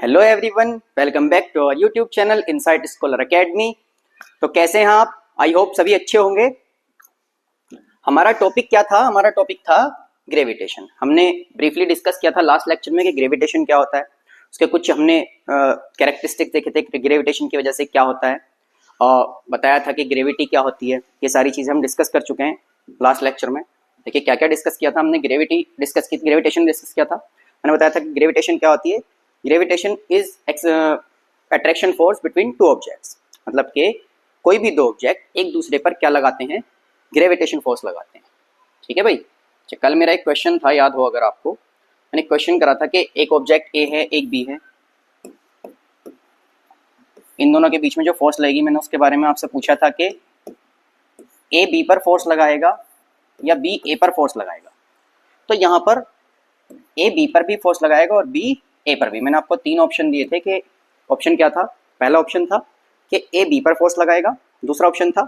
Hello everyone, welcome back to our YouTube channel insight scholar academy. तो कैसे हैं आप? आई होप सभी अच्छे होंगे। हमारा टॉपिक क्या था? हमारा टॉपिक था ग्रेविटेशन। हमने ब्रीफली डिस्कस किया था लास्ट लेक्चर में कि ग्रेविटेशन क्या होता है। उसके कुछ हमने कैरेक्टरिस्टिक देखे थे कि ग्रेविटेशन की वजह से क्या होता है, और बताया था कि ग्रेविटी क्या होती है। ये सारी चीज़ें हम डिस्कस कर चुके हैं लास्ट लेक्चर में। देखिए क्या क्या डिस्कस किया था हमने। ग्रेविटेशन डिस्कस किया था। मैंने बताया था कि ग्रेविटेशन क्या होती है। Gravitation is attraction force between two objects, मतलब कि कोई भी दो ऑब्जेक्ट एक दूसरे पर क्या लगाते हैं, ग्रेविटेशन फोर्स लगाते हैं। ठीक है भाई। अच्छा, कल मेरा एक क्वेश्चन था, याद हो अगर आपको, मैंने क्वेश्चन करा था कि एक ऑब्जेक्ट ए है एक बी है, इन दोनों के बीच में जो फोर्स लगेगी, मैंने उसके बारे में आपसे पूछा था कि ए बी पर फोर्स लगाएगा या बी ए पर फोर्स लगाएगा। तो यहाँ पर ए बी पर भी फोर्स लगाएगा और बी ए पर भी। मैंने आपको तीन ऑप्शन दिए थे कि ऑप्शन क्या था। पहला ऑप्शन था कि ए बी पर फोर्स लगाएगा, दूसरा ऑप्शन था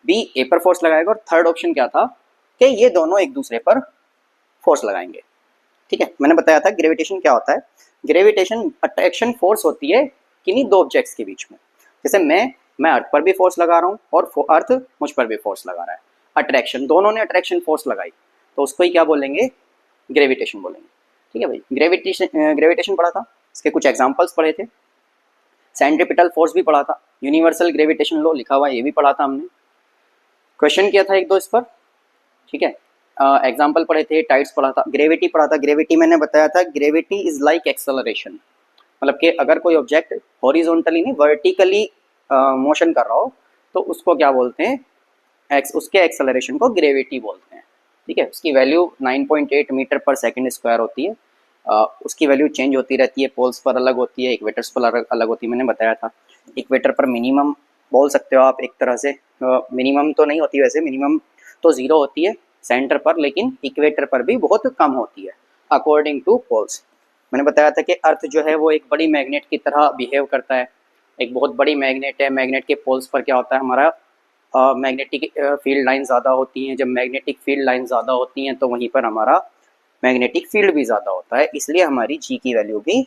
बी ए पर फोर्स लगाएगा, और थर्ड ऑप्शन क्या था कि ये दोनों एक दूसरे पर फोर्स लगाएंगे। ठीक है, मैंने बताया था ग्रेविटेशन क्या होता है। ग्रेविटेशन अट्रैक्शन फोर्स होती है किन्हीं दो ऑब्जेक्ट्स के बीच में। जैसे मैं अर्थ पर भी फोर्स लगा रहा हूँ और अर्थ मुझ पर भी फोर्स लगा रहा है। अट्रैक्शन, दोनों ने अट्रैक्शन फोर्स लगाई, तो उसको ही क्या बोलेंगे? ग्रेविटेशन बोलेंगे। ठीक है भाई। ग्रेविटेशन पढ़ा था, इसके कुछ एग्जांपल्स पढ़े थे। सेंट्रीपिटल फोर्स भी पढ़ा था, यूनिवर्सल ग्रेविटेशन लॉ लिखा हुआ है, ये भी पढ़ा था हमने। क्वेश्चन किया था एक दो इस पर। ठीक है, एग्जांपल पढ़े थे, टाइड्स पढ़ा था, ग्रेविटी पढ़ा था। ग्रेविटी मैंने बताया था, ग्रेविटी इज लाइक एक्सेलरेशन, मतलब कि अगर कोई ऑब्जेक्ट हॉरिजॉन्टली नहीं वर्टिकली मोशन कर रहा हो तो उसको क्या बोलते हैं? उसके एक्सेलरेशन को ग्रेविटी बोलते हैं। ठीक है, उसकी वैल्यू 9.8 मीटर पर सेकंड स्क्वायर होती है। उसकी वैल्यू चेंज होती रहती है, पोल्स पर अलग होती है, इक्वेटर्स पर अलग होती है। मैंने बताया था इक्वेटर पर मिनिमम बोल सकते हो आप एक तरह से, मिनिमम तो नहीं होती वैसे, मिनिमम तो 0 होती है सेंटर पर, लेकिन इक्वेटर पर भी बहुत कम होती है अकॉर्डिंग टू पोल्स। मैंने बताया था कि अर्थ जो है वो एक बड़ी मैग्नेट की तरह बिहेव करता है। एक बहुत बड़ी मैग्नेट है, मैग्नेट के पोल्स पर क्या होता है, हमारा मैग्नेटिक फील्ड लाइन ज़्यादा होती हैं। जब मैग्नेटिक फील्ड लाइन ज़्यादा होती हैं तो वहीं पर हमारा मैग्नेटिक फील्ड भी ज़्यादा होता है, इसलिए हमारी जी की वैल्यू भी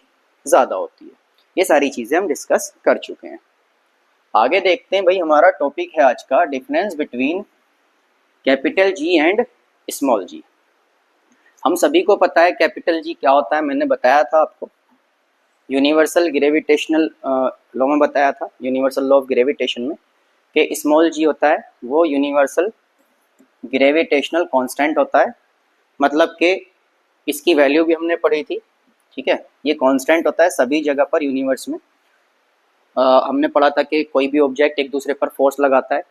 ज़्यादा होती है। ये सारी चीज़ें हम डिस्कस कर चुके हैं। आगे देखते हैं भाई, हमारा टॉपिक है आज का difference between capital G and small G. हम सभी को पता है कैपिटल जी क्या होता है, मैंने बताया था आपको यूनिवर्सल ग्रेविटेशनल लॉ में बताया था, यूनिवर्सल लॉ ऑफ ग्रेविटेशन में, कि स्मॉल जी होता है वो यूनिवर्सल ग्रेविटेशनल कांस्टेंट होता है। मतलब कि इसकी वैल्यू भी हमने पढ़ी थी। ठीक है, ये कांस्टेंट होता है सभी जगह पर यूनिवर्स में। हमने पढ़ा था कि कोई भी ऑब्जेक्ट एक दूसरे पर फोर्स लगाता है,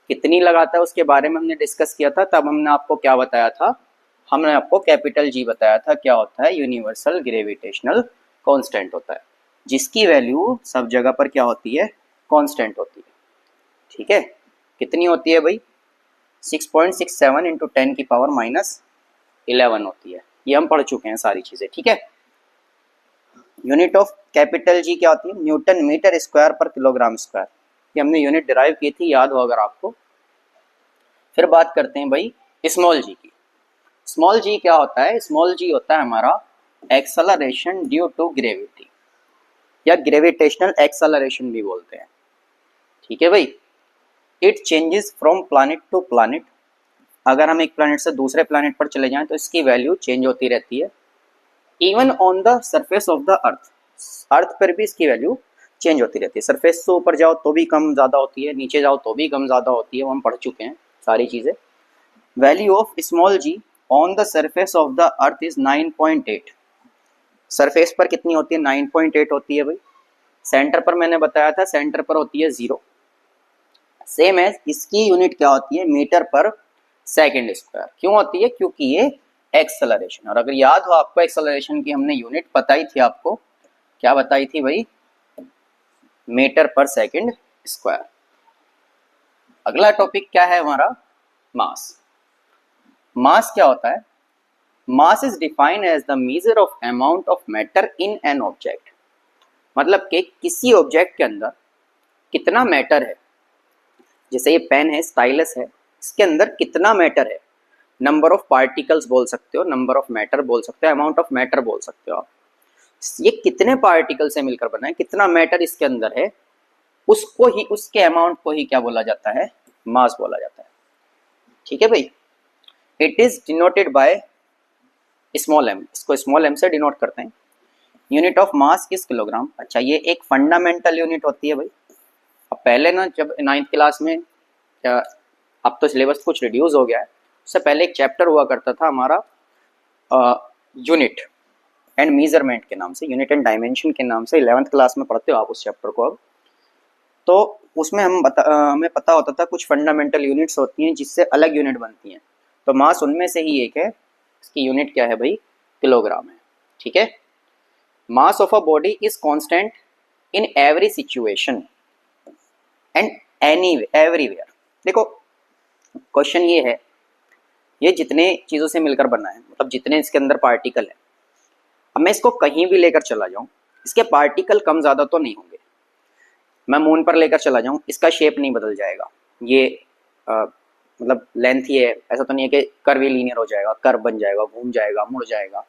कितनी लगाता है उसके बारे में हमने डिस्कस किया था। तब हमने आपको क्या बताया था? हमने आपको कैपिटल जी बताया था क्या होता है, यूनिवर्सल ग्रेविटेशनल कांस्टेंट होता है, जिसकी वैल्यू सब जगह पर क्या होती है? कांस्टेंट होती है। ठीक है, कितनी होती है भाई? 6.67 इंटू 10 की पावर -11 होती है। ये हम पढ़ चुके हैं सारी चीजें। ठीक है, यूनिट ऑफ कैपिटल जी क्या होती है? न्यूटन मीटर स्क्वायर पर किलोग्राम स्क्वायर। ये हमने यूनिट डिराइव की थी, याद हो अगर आपको। फिर बात करते हैं भाई स्मॉल जी की। स्मॉल जी क्या होता है? स्मॉल जी होता है हमारा एक्सेलरेशन ड्यू टू ग्रेविटी, या ग्रेविटेशनल एक्सेलरेशन भी बोलते हैं। ठीक है भाई। It changes from planet to planet. अगर हम एक प्लैनेट से दूसरे प्लैनेट पर चले जाएं तो इसकी वैल्यू चेंज होती रहती है। Even on the surface of the earth, earth पर भी इसकी वैल्यू चेंज होती रहती है। सरफेस से ऊपर जाओ तो भी कम ज़्यादा होती है, नीचे जाओ तो भी कम ज़्यादा होती है, वो हम पढ़ चुके हैं सारी चीज़ें। Value of small g on the surface of the earth is 9.8। Surface पर कितनी होती है? 9.8 होती है भाई। सेंटर पर मैंने बताया था, सेंटर पर होती है 0। सेम एज इसकी यूनिट क्या होती है? मीटर पर सेकंड स्क्वायर। क्यों होती है? क्योंकि ये एक्सेलरेशन। और अगर याद हो आपको, एक्सेलरेशन की हमने यूनिट बताई थी आपको, क्या बताई थी भाई? मीटर पर सेकंड स्क्वायर। अगला टॉपिक क्या है हमारा? मास। मास क्या होता है? Mass is defined as the major of amount of matter in an object. मतलब कि किसी ऑब्जेक्ट के अंदर कितना मैटर है। जैसे ये पेन है, स्टाइलस है, इसके अंदर कितना मैटर है। नंबर ऑफ पार्टिकल्स बोल सकते हो, नंबर ऑफ मैटर बोल सकते हो, अमाउंट ऑफ मैटर बोल सकते हो आप। ये कितने पार्टिकल से मिलकर बना है, कितना मैटर इसके अंदर है, उसको ही, उसके अमाउंट को ही क्या बोला जाता है, मास बोला जाता है। ठीक है भाई। It is denoted by small m, इसको स्मॉल एम से डिनोट करते हैं। Unit of mass is kilogram. अच्छा, ये एक फंडामेंटल यूनिट होती है भाई। अब पहले ना जब 9th क्लास में, अब तो सिलेबस कुछ रिड्यूस हो गया है, उससे पहले एक चैप्टर हुआ करता था हमारा यूनिट एंड मेजरमेंट के नाम से, यूनिट एंड डायमेंशन के नाम से। 11th क्लास में पढ़ते हो आप उस चैप्टर को अब। तो उसमें हमें पता होता था कुछ फंडामेंटल यूनिट्स होती हैं जिससे अलग यूनिट बनती हैं। तो मास उनमें से ही एक है, इसकी यूनिट क्या है भाई, किलोग्राम है। ठीक है। Mass of a body is constant in every situation and everywhere. देखो क्वेश्चन ये है, ये जितने चीज़ों से मिलकर बना है, मतलब जितने इसके अंदर पार्टिकल है, अब मैं इसको कहीं भी लेकर चला जाऊं, इसके पार्टिकल कम ज़्यादा तो नहीं होंगे। मैं मून पर लेकर चला जाऊं, इसका शेप नहीं बदल जाएगा। ये मतलब लेंथ ही है, ऐसा तो नहीं है कि कर्व लीनियर हो जाएगा, कर्व बन जाएगा, घूम जाएगा, मुड़ जाएगा,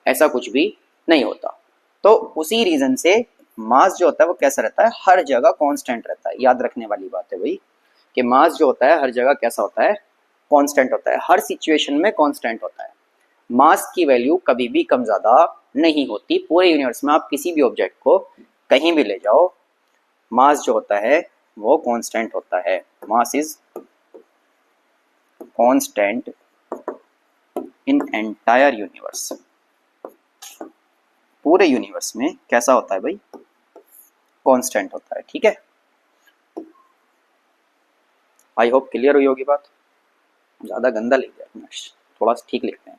ऐसा कुछ भी नहीं होता। तो उसी रीज़न से मास जो होता है वो कैसा रहता है, हर जगह कांस्टेंट रहता है। याद रखने वाली बात है भाई कि मास जो होता है हर जगह कैसा होता है, कांस्टेंट होता है, हर सिचुएशन में कांस्टेंट होता है। मास की वैल्यू कभी भी कम ज़्यादा नहीं होती। पूरे यूनिवर्स में आप किसी भी ऑब्जेक्ट को कहीं भी ले जाओ, मास जो होता है वो कांस्टेंट होता है। Mass is constant in entire universe. पूरे यूनिवर्स में कैसा होता है भाई, कांस्टेंट होता है। ठीक है, आई होप क्लियर हुई होगी बात। ज़्यादा गंदा लिख दिया, थोड़ा ठीक लिखते हैं।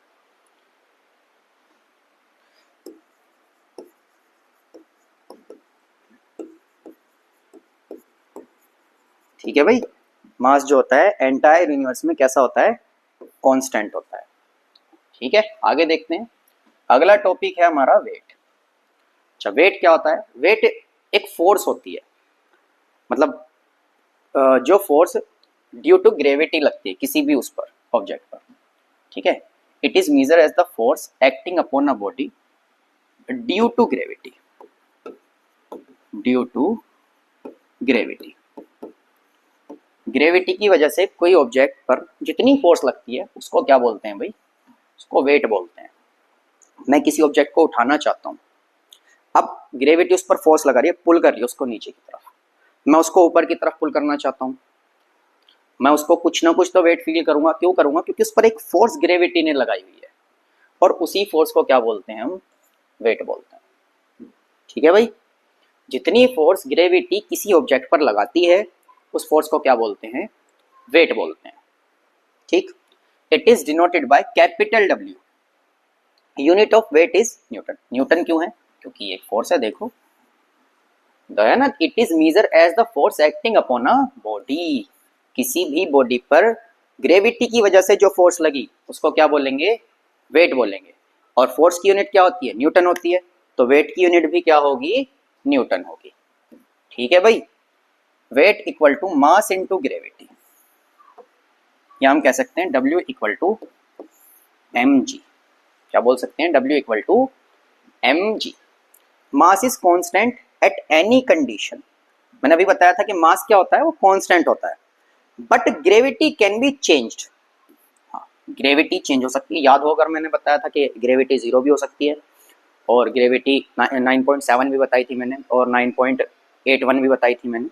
ठीक है भाई, मास जो होता है एंटायर यूनिवर्स में कैसा होता है, कांस्टेंट होता है। ठीक है, आगे देखते हैं। अगला टॉपिक है हमारा वेट। अच्छा, वेट क्या होता है, वेट एक फोर्स होती है, मतलब जो फोर्स ड्यू टू ग्रेविटी लगती है किसी भी उस पर, ऑब्जेक्ट पर। ठीक है, it is major as the force acting upon a body due to gravity. Due to gravity, gravity की वजह से कोई ऑब्जेक्ट पर जितनी फोर्स लगती है उसको क्या बोलते हैं भाई, उसको वेट बोलते हैं। मैं किसी ऑब्जेक्ट को उठाना चाहता हूँ, अब ग्रेविटी उस पर फोर्स लगा रही है, पुल कर रही है उसको नीचे की तरफ। मैं उसको ऊपर की तरफ पुल करना चाहता हूँ, मैं उसको कुछ ना कुछ तो वेट फील करूंगा। क्यों करूंगा, क्योंकि उस पर एक फोर्स ग्रेविटी ने लगाई हुई है, और उसी फोर्स को क्या बोलते हैं हम, वेट बोलते हैं। ठीक है भाई, जितनी फोर्स ग्रेविटी किसी ऑब्जेक्ट पर लगाती है उस फोर्स को क्या बोलते हैं, वेट बोलते हैं। ठीक, it is denoted by capital W. Unit of weight is newton. Newton क्यों है, क्योंकि ये एक फोर्स है। देखो Dayanand, it is major as the force acting upon a body. किसी भी बॉडी पर ग्रेविटी की वजह से जो फोर्स लगी उसको क्या बोलेंगे, वेट बोलेंगे। और फोर्स की यूनिट क्या होती है, न्यूटन होती है। तो वेट की यूनिट भी क्या होगी, न्यूटन होगी। ठीक है भाई, weight equal to mass into gravity, या हम कह सकते हैं W इक्वल टू mg। क्या बोल सकते हैं, W equal to mg। Mass is constant at any condition. मैंने अभी बताया था कि मास क्या होता है, वो कांस्टेंट होता है, but gravity can be changed. हाँ, ग्रेविटी चेंज हो सकती है। याद होगा मैंने बताया था कि ग्रेविटी 0 भी हो सकती है, और ग्रेविटी 9.7 भी बताई थी मैंने, और 9.81 भी बताई थी मैंने।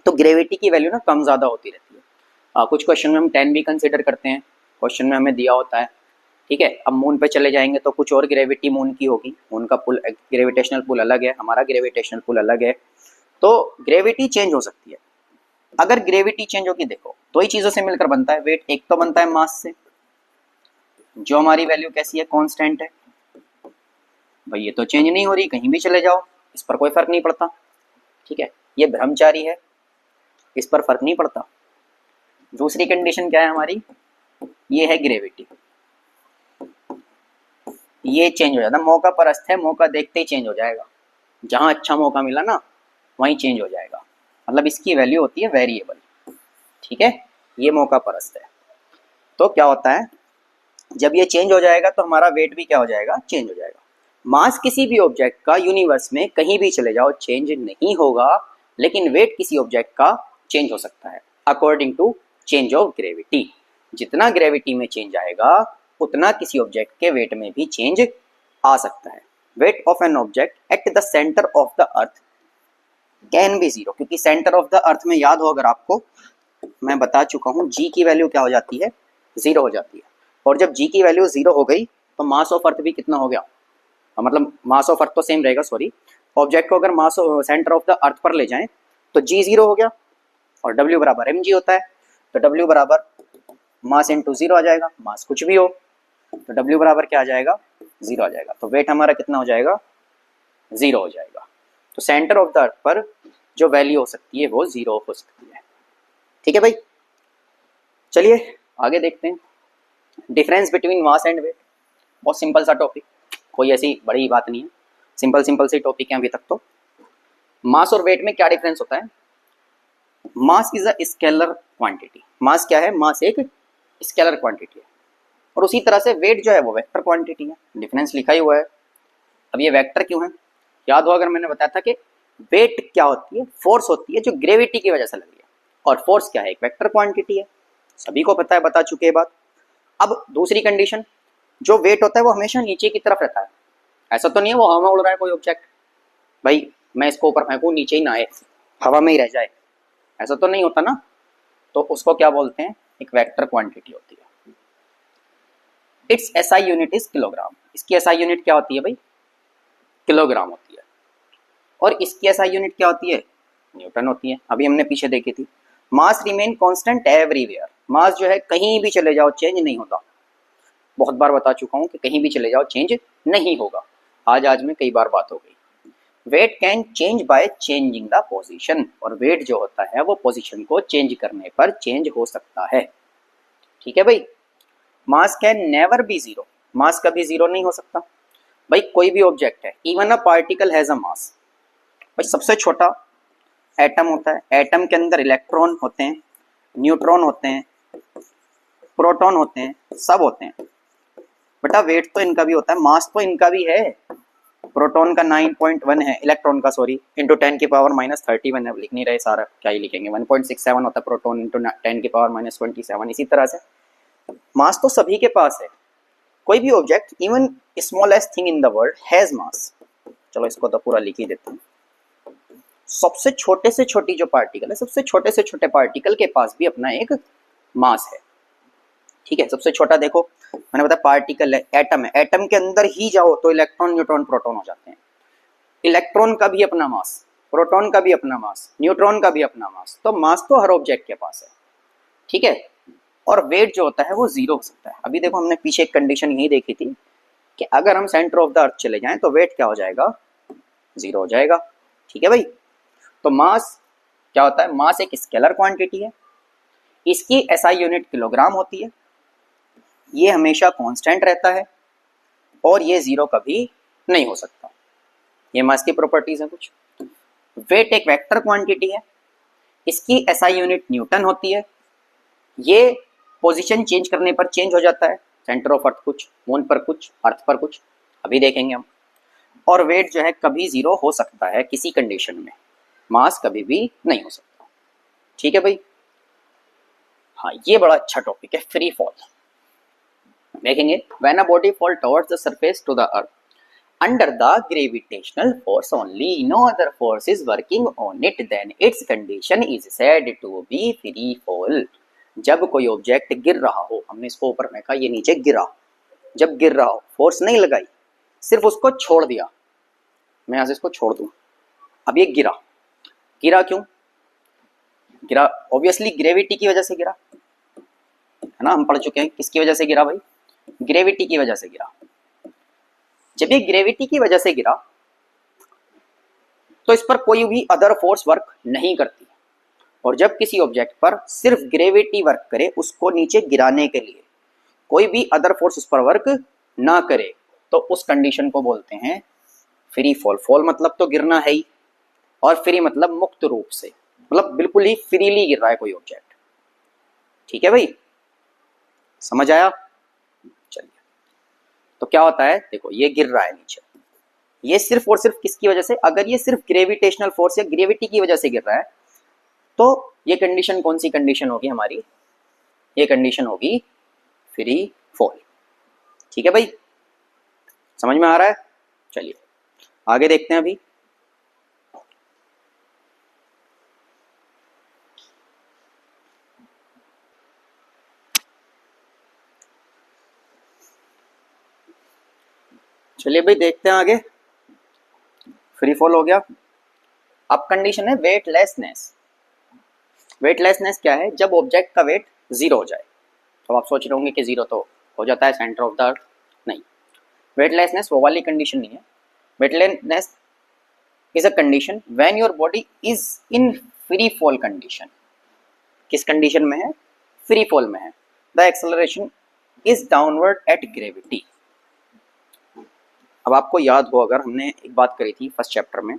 तो ग्रेविटी की वैल्यू ना कम ज़्यादा होती रहती है। कुछ क्वेश्चन में हम 10 भी कंसिडर करते हैं, क्वेश्चन में हमें दिया होता है। ठीक है, अब मून पे चले जाएंगे तो कुछ और ग्रेविटी मून की होगी, मून का पुल, ग्रेविटेशनल पुल अलग है, हमारा ग्रेविटेशनल पुल अलग है। तो ग्रेविटी चेंज हो सकती है। अगर ग्रेविटी चेंज होगी, देखो दो ही चीज़ों से मिलकर बनता है वेट। एक तो बनता है मास से, जो हमारी वैल्यू कैसी है, कांस्टेंट है भाई, ये तो चेंज नहीं हो रही, कहीं भी चले जाओ इस पर कोई फर्क नहीं पड़ता। ठीक है, ये ब्रह्मचारी है, इस पर फर्क नहीं पड़ता। दूसरी कंडीशन क्या है हमारी, ये है ग्रेविटी, ये चेंज हो जाता है। मौका परस्त है, मौका देखते ही चेंज हो जाएगा। जहां अच्छा मौका मिला ना वहीं चेंज हो जाएगा, मतलब इसकी वैल्यू होती है वेरिएबल। ठीक है, ये मौका परस्त है। तो क्या होता है, जब ये चेंज हो जाएगा तो हमारा वेट भी क्या हो जाएगा, चेंज हो जाएगा। मास किसी भी ऑब्जेक्ट का यूनिवर्स में कहीं भी चले जाओ चेंज नहीं होगा, लेकिन वेट किसी ऑब्जेक्ट का चेंज हो सकता है according to change of gravity. जितना ग्रेविटी में चेंज आएगा उतना किसी ऑब्जेक्ट के वेट में भी चेंज आ सकता है। Weight of an object at the centre of the earth can be zero, क्योंकि सेंटर ऑफ द अर्थ में याद हो अगर आपको, मैं बता चुका हूं जी की वैल्यू क्या हो जाती है, जीरो हो जाती है। और जब जी की वैल्यू जीरो हो गई तो मास ऑफ अर्थ भी कितना हो गया, मतलब मास ऑफ अर्थ तो सेम रहेगा, सॉरी, ऑब्जेक्ट को अगर मास सेंटर ऑफ द अर्थ पर ले जाएं तो जी जीरो हो गया और डब्ल्यू बराबर एम जी होता है। तो डब्ल्यू बराबर मास इंटू जीरो आ जाएगा, मास कुछ भी हो तो डब्ल्यू बराबर क्या आ जाएगा, जीरो आ जाएगा। तो वेट हमारा कितना हो जाएगा, जीरो हो जाएगा। तो सेंटर ऑफ द अर्थ पर जो वैल्यू हो सकती है वो जीरो हो सकती है। ठीक है भाई, चलिए आगे देखते हैं। Difference between mass and weight, बहुत सिंपल सा टॉपिक, कोई ऐसी बड़ी बात नहीं है, सिंपल सिंपल सी टॉपिक है अभी तक तो। मास और वेट में क्या डिफरेंस होता है? Mass is a scalar quantity. Mass क्या है? मास एक स्केलर क्वांटिटी है और उसी तरह से वेट जो है वो वेक्टर क्वांटिटी है। डिफरेंस लिखा ही हुआ है। अब ये वेक्टर क्यों है? याद हो अगर मैंने बताया था कि वेट क्या होती है, फोर्स होती है जो ग्रेविटी की वजह से लग रही है, और फोर्स क्या है, एक वेक्टर क्वांटिटी है, सभी को पता है, बता चुके हैं बात। अब दूसरी कंडीशन, जो वेट होता है वो हमेशा नीचे की तरफ रहता है, ऐसा तो नहीं है वो हवा में उड़ रहा है कोई ऑब्जेक्ट, भाई मैं इसको ऊपर फेंकूं नीचे ही ना आए, हवा में ही रह जाए, ऐसा तो नहीं होता ना। तो उसको क्या बोलते हैं, एक वेक्टर क्वांटिटी होती है। It's SI unit is kilogram. इसकी एसआई यूनिट क्या होती है भाई, किलोग्राम होती है। और इसकी एसआई यूनिट क्या होती है, न्यूटन होती है, अभी हमने पीछे देखी थी। मास रिमेन कांस्टेंट एवरीवेयर। मास जो है कहीं भी चले जाओ चेंज नहीं होता, बहुत बार बता चुका हूं कि कहीं भी चले जाओ चेंज नहीं होगा, आज में कई बार बात हो गई। Weight can change by changing the position. और वेट जो होता है वो पोजीशन को चेंज करने पर चेंज हो सकता है। ठीक है भाई। Mass can never be zero. Mass कभी जीरो नहीं हो सकता। भाई कोई भी ऑब्जेक्ट है, even a particle has a mass. भाई सबसे छोटा एटम होता है, एटम के अंदर इलेक्ट्रॉन होते हैं, न्यूट्रॉन होते हैं, प्रोटॉन होते हैं, सब होते हैं। बेटा वेट तो इनका भी होता है, मास तो इनका भी है। प्रोटॉन का 9.1 है, इलेक्ट्रॉन का सॉरी इंटू 10 की पावर -31 है, लिख नहीं रहे सारा, क्या ही लिखेंगे, 1.67 होता है प्रोटॉन इंटू 10 की पावर -27। इसी तरह से मास तो सभी के पास है। कोई भी object, even smallest thing in the world has मास। चलो इसको तो पूरा लिख ही देते हैं। सबसे छोटे से छोटी जो पार्टिकल है, सबसे छोटे से छोटे पार्टिकल के पास भी अपना एक मास है। ठीक है, सबसे छोटा देखो मैंने बताया पार्टिकल है, एटम है, एटम के अंदर ही जाओ तो इलेक्ट्रॉन न्यूट्रॉन प्रोटॉन हो जाते हैं। इलेक्ट्रॉन का भी अपना मास, प्रोटॉन का भी अपना मास, न्यूट्रॉन का भी अपना मास। तो मास तो हर ऑब्जेक्ट के पास है। ठीक है, और वेट जो होता है वो जीरो हो सकता है। अभी देखो हमने पीछे एक कंडीशन यही देखी थी कि अगर हम सेंटर ऑफ द अर्थ चले जाएं तो वेट क्या हो जाएगा, जीरो हो जाएगा। ठीक है भाई। तो मास क्या होता है, मास एक स्केलर क्वांटिटी है, इसकी एसआई यूनिट किलोग्राम होती है, ये हमेशा कांस्टेंट रहता है और ये जीरो कभी नहीं हो सकता। ये मास की प्रॉपर्टीज है कुछ। वेट एक वेक्टर क्वांटिटी है, इसकी एसआई यूनिट न्यूटन होती है, ये पोजीशन चेंज करने पर चेंज हो जाता है, सेंटर ऑफ अर्थ कुछ, मून पर कुछ, अर्थ पर कुछ, अभी देखेंगे हम। और वेट जो है कभी जीरो हो सकता है किसी कंडीशन में, मास कभी भी नहीं हो सकता। ठीक है भाई। हाँ ये बड़ा अच्छा टॉपिक है, फ्री फॉल देखेंगे। When a body fall towards the surface to the earth under the gravitational force only, no other force is working on it, then its condition is said to be free fall। जब कोई object गिर रहा हो, हमने इसको ऊपर फेंका, ये नीचे गिरा, जब गिर रहा हो फोर्स नहीं लगाई, सिर्फ उसको छोड़ दिया, मैं यहां से इसको छोड़ दूं, अब ये गिरा, गिरा क्यों गिरा? ऑब्वियसली ग्रेविटी की वजह से गिरा है ना, हम पढ़ चुके हैं किसकी वजह से गिरा भाई, ग्रेविटी की वजह से गिरा। जब ये ग्रेविटी की वजह से गिरा तो इस पर कोई भी अदर फोर्स वर्क नहीं करती, और जब किसी ऑब्जेक्ट पर सिर्फ ग्रेविटी वर्क करे, उसको नीचे गिराने के लिए कोई भी अदर फोर्स उस पर वर्क ना करे, तो उस कंडीशन को बोलते हैं फ्री फॉल। फॉल मतलब तो गिरना है ही, और फ्री मतलब मुक्त रूप से, मतलब बिल्कुल ही फ्रीली गिर रहा है कोई ऑब्जेक्ट। ठीक है भाई, समझ आया? चलिए, तो क्या होता है, देखो ये गिर रहा है नीचे, ये सिर्फ और सिर्फ किसकी वजह से, अगर ये सिर्फ ग्रेविटेशनल फोर्स या ग्रेविटी की वजह से गिर रहा है तो ये कंडीशन कौन सी कंडीशन होगी हमारी, ये कंडीशन होगी फ्री फॉल। ठीक है भाई, समझ में आ रहा है? चलिए आगे देखते हैं अभी। चलिए भाई देखते हैं आगे। फ्री फॉल हो गया। अब कंडीशन है वेटलेसनेस। वेटलेसनेस क्या है, जब ऑब्जेक्ट का वेट जीरो हो जाए। तो आप सोच रहे होंगे कि जीरो तो हो जाता है सेंटर ऑफ द अर्थ, नहीं, वेटलेसनेस वो वाली कंडीशन नहीं है। Weightlessness is a condition when your body is in free fall condition. किस कंडीशन में है, फ्री फॉल में है। The acceleration is downward at gravity. अब आपको याद हो, अगर हमने एक बात करी थी फर्स्ट चैप्टर में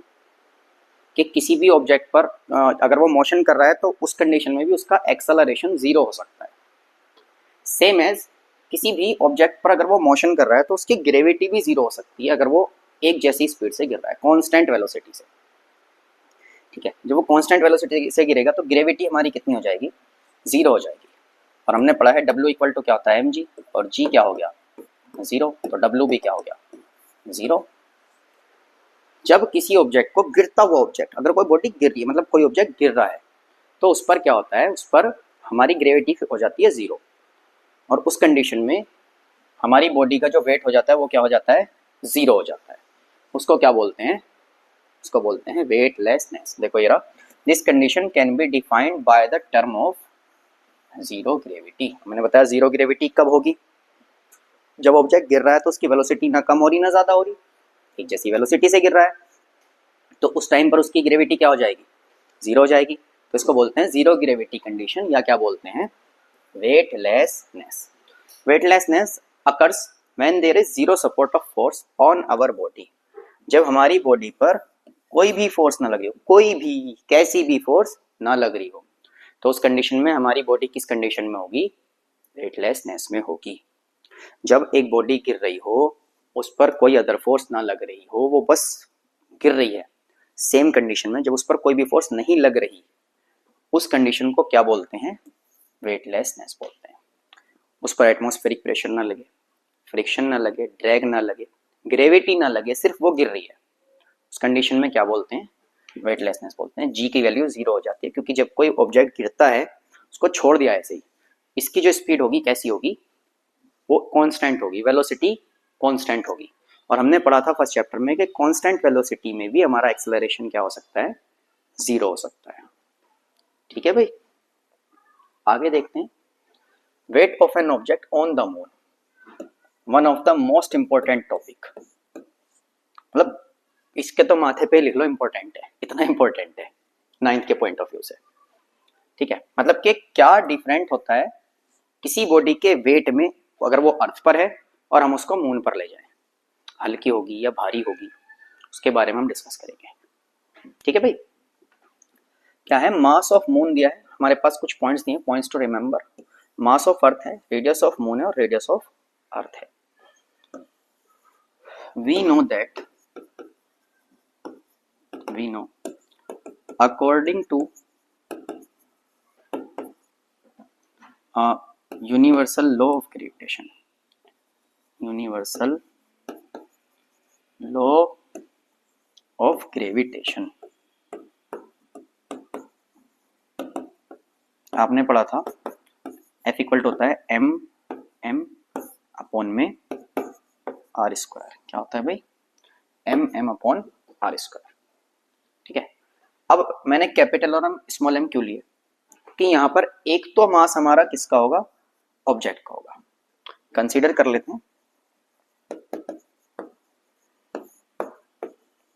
कि किसी भी ऑब्जेक्ट पर अगर वो मोशन कर रहा है तो उस कंडीशन में भी उसका एक्सेलरेशन जीरो हो सकता है। सेम एज किसी भी ऑब्जेक्ट पर अगर वो मोशन कर रहा है तो उसकी ग्रेविटी भी जीरो हो सकती है अगर वो एक जैसी स्पीड से गिर रहा है, कांस्टेंट वेलोसिटी से। ठीक है, जब वो कांस्टेंट वेलोसिटी से गिरेगा तो ग्रेविटी हमारी कितनी हो जाएगी, जीरो हो जाएगी। और हमने पढ़ा है W इक्वल टू क्या होता है mg, और g क्या हो गया, जीरो, तो W भी क्या हो गया, जीरो। जब किसी ऑब्जेक्ट को, गिरता हुआ ऑब्जेक्ट, अगर कोई बॉडी गिर रही है मतलब कोई ऑब्जेक्ट गिर रहा है तो उस पर क्या होता है, उस पर हमारी ग्रेविटी हो जाती है जीरो। और उस कंडीशन में हमारी बॉडी का जो वेट हो जाता है वो क्या हो जाता है, जीरो हो जाता है। उसको क्या बोलते हैं, उसको बोलते हैं वेटलेसनेस। देखो ये रहा, this condition can be defined by the term of zero gravity. मैंने बताया जीरो ग्रेविटी कब होगी, जब ऑब्जेक्ट गिर रहा है तो उसकी वेलोसिटी ना कम हो रही ना ज्यादा हो रही, एक जैसी वेलोसिटी से गिर रहा है, तो उस टाइम पर उसकी ग्रेविटी क्या हो जाएगी, जीरो हो जाएगी। तो इसको बोलते हैं जीरो ग्रेविटी कंडीशन, या क्या बोलते हैं, weightlessness. Weightlessness occurs when there is zero support of force on our body. जब हमारी बॉडी पर कोई भी फोर्स ना लगे हो, कोई भी कैसी भी फोर्स ना लग रही हो, तो उस कंडीशन में हमारी बॉडी किस कंडीशन में होगी, वेटलेसनेस में होगी। जब एक बॉडी गिर रही हो, उस पर कोई अदर फोर्स ना लग रही हो, वो बस गिर रही है, सेम कंडीशन में जब उस पर कोई भी फोर्स नहीं लग रही, उस कंडीशन को क्या बोलते हैं, वेटलेसनेस बोलते हैं। उस पर एटमॉस्फेरिक प्रेशर ना लगे, फ्रिक्शन ना लगे, ड्रैग ना लगे, ग्रेविटी ना लगे, सिर्फ वो गिर रही है, उस कंडीशन में क्या बोलते हैं, वेटलेसनेस बोलते हैं। जी की वैल्यू जीरो हो जाती है, क्योंकि जब कोई ऑब्जेक्ट गिरता है उसको छोड़ दिया ऐसे ही, इसकी जो स्पीड होगी कैसी होगी, वो कांस्टेंट होगी, वेलोसिटी कांस्टेंट होगी। और हमने पढ़ा था फर्स्ट चैप्टर में कि कांस्टेंट वेलोसिटी में भी हमारा एक्सेलरेशन क्या हो सकता है, जीरो हो सकता है। ठीक है भाई, आगे देखते हैं। Wait of an object on the moon, one of the most important topic. मतलब इसके तो माथे पे लिख लो, इंपॉर्टेंट है, इतना इंपॉर्टेंट है 9th के पॉइंट ऑफ व्यू से। ठीक है, मतलब कि क्या डिफरेंट होता है किसी बॉडी के वेट में, अगर वो अर्थ पर है और हम उसको मून पर ले जाएं, हल्की होगी या भारी होगी, उसके बारे में हम डिस्कस करेंगे। ठीक है भाई, क्या है, मास ऑफ मून दिया है हमारे पास, कुछ पॉइंट्स दिए, points to remember. Mass of earth है, रेडियस ऑफ मून है, और रेडियस ऑफ अर्थ है। We know according to universal law of gravitation, universal law of gravitation आपने पढ़ा था, F इक्वल टू होता है m अपॉन में r स्क्वायर। क्या होता है भाई, m अपॉन r स्क्वायर। ठीक है, अब मैंने कैपिटल और हम स्मॉल m क्यों लिए, कि यहाँ पर एक तो मास हमारा किसका होगा, ऑब्जेक्ट का होगा। कंसीडर कर लेते हैं,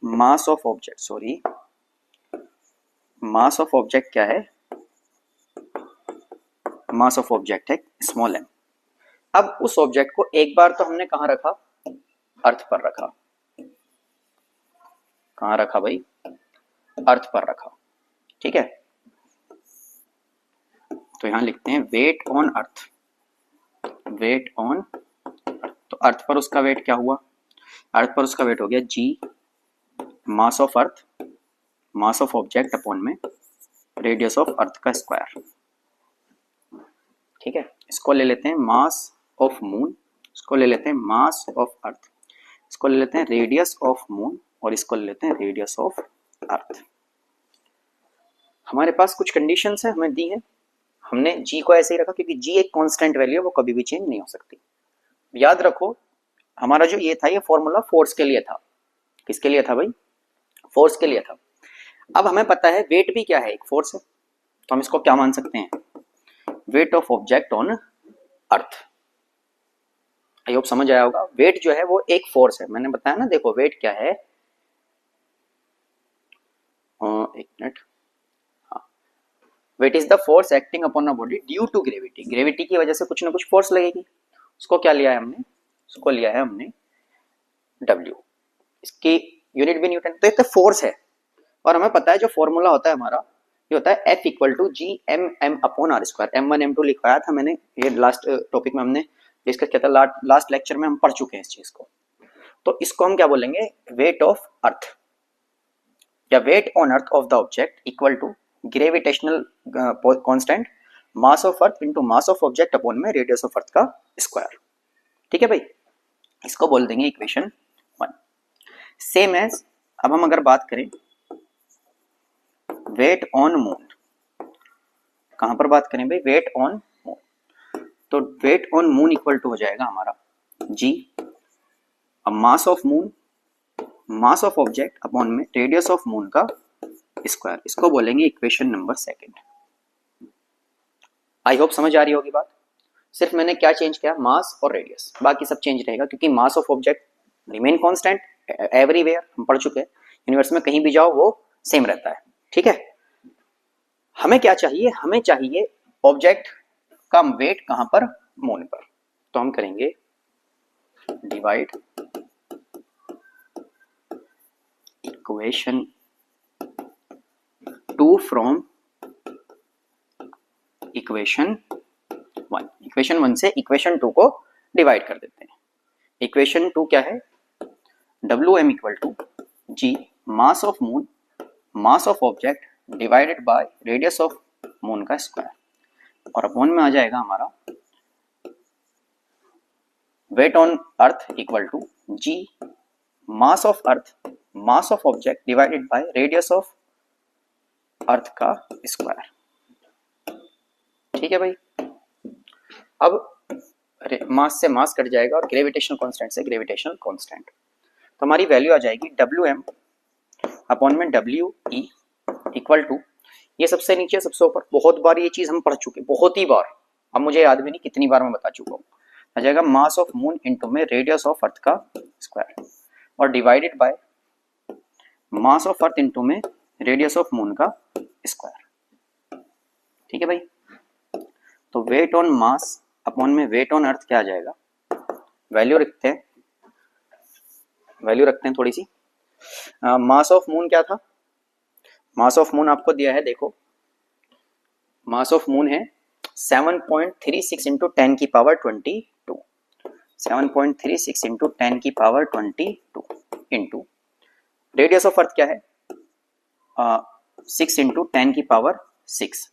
मास of object, sorry mass of object क्या है, मास ऑफ ऑब्जेक्ट है स्मॉल m। अब उस ऑब्जेक्ट को एक बार तो हमने कहाँ रखा, अर्थ पर रखा। कहाँ रखा भाई, अर्थ पर रखा। ठीक है, तो यहां लिखते हैं weight on earth, weight on, तो अर्थ पर उसका वेट क्या हुआ, अर्थ पर उसका वेट हो गया g mass of earth, mass of object upon में रेडियस ऑफ अर्थ का स्क्वायर। ठीक है, इसको ले लेते हैं मास ऑफ मून, इसको ले लेते हैं मास ऑफ अर्थ, इसको ले लेते हैं रेडियस ऑफ मून, और इसको ले लेते हैं रेडियस ऑफ अर्थ। हमारे पास कुछ कंडीशंस है हमें दी है, हमने जी को ऐसे ही रखा क्योंकि जी एक कांस्टेंट वैल्यू है, वो कभी भी चेंज नहीं हो सकती। याद रखो हमारा जो ये था ये फॉर्मूला फोर्स के लिए था। किसके लिए था भाई? फोर्स के लिए था। अब हमें पता है वेट भी क्या है, एक फोर्स है, तो हम इसको क्या मान सकते हैं? Weight of object on earth. I hope समझ आया होगा। वेट जो है वो एक फोर्स है, मैंने बताया ना। देखो वेट क्या है, एक minute, weight is the force acting upon a body due to gravity. Gravity की वजह से कुछ ना कुछ फोर्स लगेगी, उसको क्या लिया है हमने? उसको लिया है हमने W। इसकी यूनिट भी न्यूटन, तो ये फोर्स है। और हमें पता है जो फॉर्मूला होता है हमारा, ये होता है F equal to G M M upon R square. M1 M2 लिखवाया था मैंने, ये लास्ट टॉपिक में हमने डिस्कस किया था, लास्ट लेक्चर में हम पढ़ चुके हैं इस चीज को। तो इसको हम क्या बोलेंगे? वेट ऑफ अर्थ या weight on earth of the object equal to gravitational constant mass of earth into mass of object upon में रेडियस ऑफ अर्थ का स्क्वायर। ठीक है भाई, इसको बोल देंगे इक्वेशन 1। सेम एज अब हम अगर बात करें वेट ऑन मून, कहां पर बात करें भाई? वेट ऑन मून, तो weight on moon equal to हो जाएगा हमारा जी, अब mass of moon, mass of object upon में रेडियस ऑफ मून का स्क्वायर। इसको बोलेंगे इक्वेशन नंबर 2। आई होप समझ आ रही होगी बात। सिर्फ मैंने क्या चेंज किया? मास और रेडियस, बाकी सब चेंज रहेगा क्योंकि मास of object remain constant everywhere, हम पढ़ चुके हैं। यूनिवर्स में कहीं भी जाओ वो सेम रहता है। ठीक है, हमें क्या चाहिए? हमें चाहिए ऑब्जेक्ट का वेट कहां पर? मून पर। तो हम करेंगे divide equation 2 from equation 1। Equation 1 से इक्वेशन 2 को डिवाइड कर देते हैं। इक्वेशन 2 क्या है? Wm equal to G mass of moon, mass of object divided by radius of moon का स्क्वायर, और अपॉन में आ जाएगा हमारा weight on earth equal to G mass of earth, mass of object divided by radius of earth का square. ठीक है भाई, अब मास से मास कट जाएगा और ग्रेविटेशनल कांस्टेंट से ग्रेविटेशनल कांस्टेंट, तो हमारी वैल्यू आ जाएगी Wm अपॉन में We इक्वल टू, ये सबसे नीचे सबसे ऊपर, बहुत बार ये चीज हम पढ़ चुके, बहुत ही बार, अब मुझे याद भी नहीं कितनी बार मैं बता चुका हूँ। आ जाएगा मास ऑफ मून इनटू में रेडियस ऑफ अर्थ का स्क्वायर, और divided by mass of earth into में रेडियस ऑफ मून का स्क्वायर। ठीक है भाई, तो वेट ऑन मास अपॉन में वेट ऑन अर्थ क्या आ जाएगा? वैल्यू रखते हैं, वैल्यू रखते हैं थोड़ी सी। मास ऑफ मून क्या था? मास ऑफ मून आपको दिया है, देखो मास ऑफ मून है 7.36 इंटू 10 की पावर 22, 7.36 इंटू 10 की power 22 into radius of earth क्या है? 6 इंटू 10 की पावर 6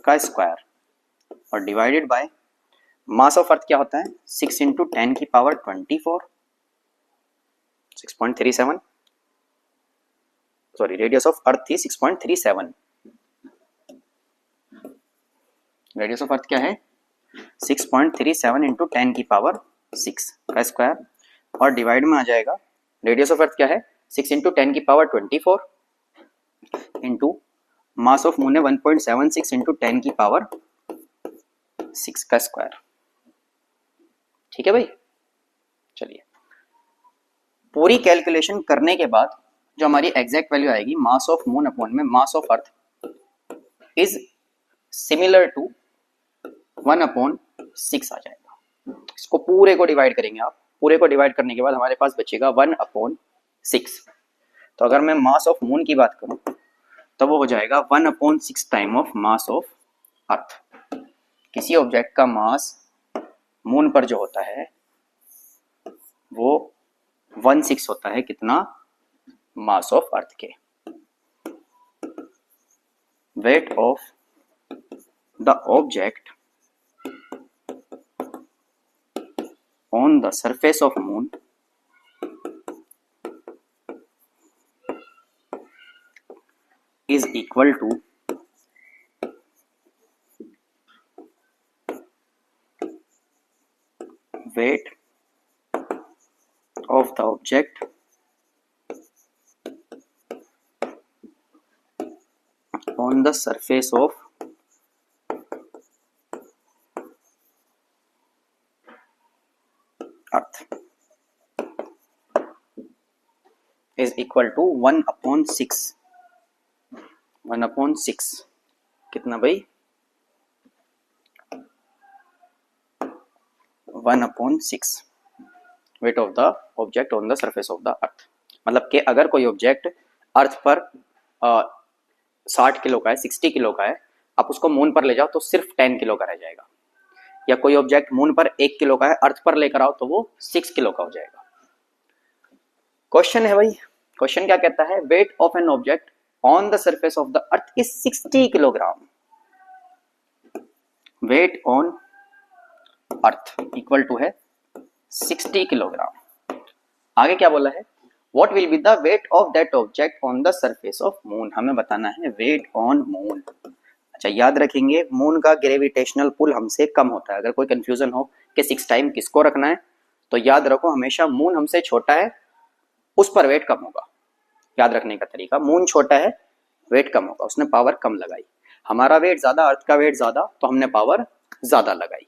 का स्क्वायर, और divided by mass of earth क्या होता है? 6 इंटू 10 की पावर 24, 6.37, सॉरी रेडियस ऑफ अर्थ थी 6.37, रेडियस ऑफ अर्थ क्या है? 6.37 इंटू 10 की पावर 6 का स्क्वायर, और डिवाइड में आ जाएगा रेडियस ऑफ अर्थ क्या है? 6 इंटू 10 की power 24 into mass of moon है 1.76 इंटू 10 की पावर 6 का स्क्वायर। ठीक है भाई, चलिए पूरी कैलकुलेशन करने के बाद जो हमारी एग्जैक्ट वैल्यू आएगी, मास ऑफ मून अपॉन में mass of earth is similar to 1/6 आ जाएगा। इसको पूरे को डिवाइड करेंगे आप, पूरे को डिवाइड करने के बाद हमारे पास बचेगा 1/6। तो अगर मैं मास ऑफ मून की बात करूं तो वो हो जाएगा 1/6 टाइम ऑफ मास ऑफ अर्थ। किसी ऑब्जेक्ट का मास मून पर जो होता है वो 1/6 होता है, कितना? मास ऑफ अर्थ के। Weight of the object on the surface of moon is equal to weight of the object on the surface of earth is equal to 1/6। 1/6 कितना भाई? 1/6 weight of the object on the surface of the अर्थ। मतलब कि अगर कोई object अर्थ पर 60 kilo का है, 60 kilo का है, आप उसको मून पर ले जाओ तो सिर्फ 10 किलो का रह जाएगा। या कोई ऑब्जेक्ट मून पर 1 किलो का है, अर्थ पर लेकर आओ तो वो 6 किलो का हो जाएगा। क्वेश्चन है भाई, क्वेश्चन क्या कहता है? Weight of an object on the surface of the earth is 60 kilogram. Weight on earth equal to है 60 किलोग्राम। आगे क्या बोला है? What will be the weight of that object on the surface of moon? हमें बताना है weight on moon. अच्छा, याद रखेंगे मून का ग्रेविटेशनल पुल हमसे कम होता है। अगर कोई कंफ्यूजन हो कि 6 टाइम किसको रखना है, तो याद रखो हमेशा मून हमसे छोटा है, उस पर वेट कम होगा। याद रखने का तरीका, मून छोटा है, वेट कम होगा, उसने पावर कम लगाई। हमारा वेट ज्यादा, अर्थ का वेट ज्यादा, तो हमने पावर ज्यादा लगाई।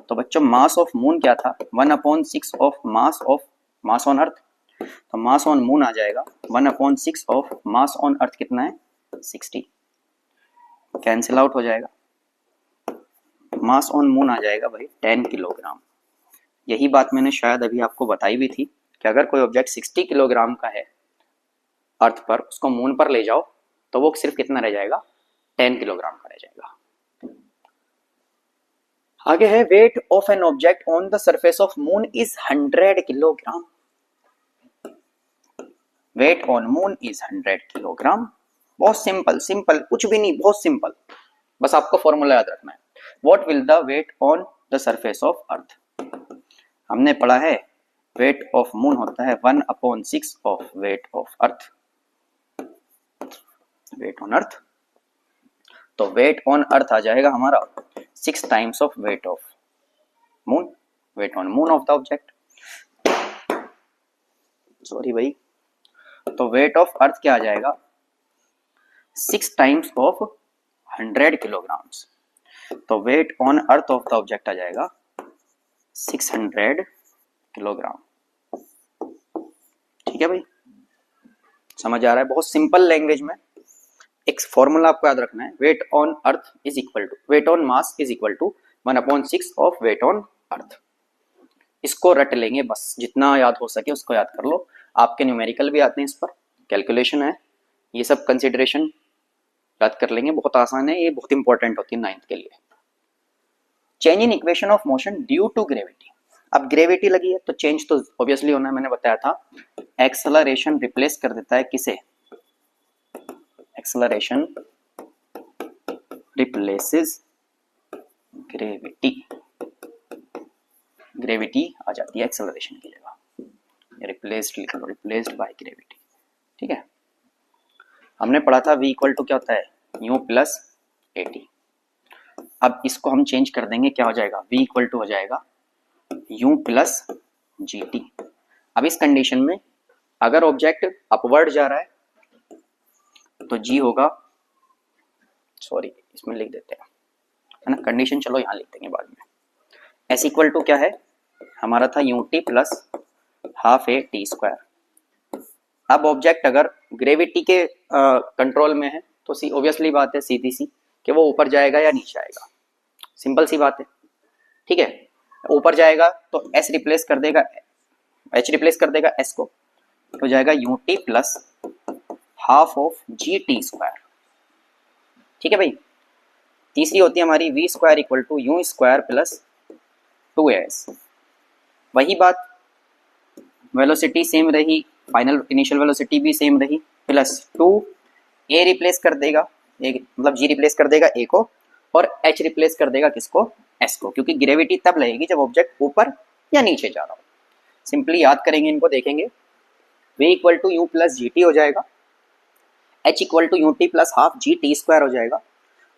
तो बच्चों मास ऑफ मून क्या था? 1/6 ऑफ मास ऑन अर्थ। तो मास ऑन मून आ जाएगा 1/6 ऑफ मास ऑन अर्थ। कितना है? 60। कैंसिल आउट हो जाएगा। मास ऑन मून आ जाएगा भाई 10 किलोग्राम। यही बात मैंने शायद अभी आपको बताई भी थी कि अगर कोई ऑब्जेक्ट 60 किलोग्राम का है अर्थ पर, उसको मून पर ले जाओ तो वो सिर्फ कितना रह जाएगा? 10 किलोग्राम का रह जाएगा। आगे है weight of an object on the surface of moon is 100 kilogram. Weight on moon is 100 kilogram. बहुत सिंपल, सिंपल कुछ भी नहीं, बहुत सिंपल, बस आपको फॉर्मूला याद रखना है। What will the weight on the surface of earth? हमने पढ़ा है वेट ऑफ मून होता है 1/6 of weight of earth. Weight on earth, तो वेट ऑन अर्थ आ जाएगा हमारा 6 times of weight of moon. Weight on moon of the object, sorry भाई, तो वेट ऑफ अर्थ क्या आ जाएगा? 6 टाइम्स ऑफ 100 किलोग्राम्स। तो weight on earth of the object आ जाएगा 600 किलोग्राम। ठीक है भाई, समझ आ रहा है? बहुत सिंपल लैंग्वेज में एक फॉर्मूला आपको याद रखना है। Weight on earth is equal to, weight on mass is equal to 1/6 of weight on earth. इसको रट लेंगे बस, जितना याद हो सके उसको याद कर लो। आपके न्यूमेरिकल भी आते हैं, इस पर कैलकुलेशन है, ये सब कंसिडरेशन याद कर लेंगे। बहुत आसान है ये, बहुत इंपॉर्टेंट होती है 9th के लिए। Change in equation of motion due to gravity. अब ग्रेविटी लगी है तो चेंज तो ऑब्वियसली होना है, मैंने बताया था। एक्सेलरेशन रिप्लेस कर देता है किसे? Acceleration replaces gravity. ग्रेविटी आ जाती है एक्सेलरेशन की जगह। रिप्लेस्ड लिख लो, रिप्लेस्ड बाय ग्रेविटी। ठीक है, हमने पढ़ा था v इक्वल टू क्या होता है? u plus at। अब इसको हम चेंज कर देंगे, क्या हो जाएगा? v इक्वल टू हो जाएगा u प्लस gt। अब इस कंडीशन में अगर ऑब्जेक्ट अपवर्ड जा रहा है तो g होगा, सॉरी इसमें लिख देते हैं, है ना, कंडीशन चलो यहाँ लिख देंगे बाद में। s इक्वल टू क्या है हमारा? था ut plus half A T square. अब ऑब्जेक्ट अगर ग्रेविटी के कंट्रोल में है तो ऑब्वियसली बात है सीधी सी कि वो ऊपर जाएगा या नीचे आएगा। सिंपल सी बात है। ठीक है, ऊपर जाएगा तो s रिप्लेस कर देगा, h रिप्लेस कर देगा s को, तो जाएगा ut plus half of G T square. ठीक है भाई। तीसरी होती है हमारी v square equal to U square plus 2as। वही बात, वेलोसिटी सेम रही, फाइनल इनिशियल वेलोसिटी भी सेम रही, प्लस 2 ए रिप्लेस कर देगा, मतलब जी रिप्लेस कर देगा ए को, और एच रिप्लेस कर देगा किसको, एस को, क्योंकि ग्रेविटी तब लगेगी जब ऑब्जेक्ट ऊपर या नीचे जा रहा हो। सिंपली याद करेंगे, इनको देखेंगे, v equal to U plus G T हो जाएगा, h equal to U T plus half G T square हो जाएगा,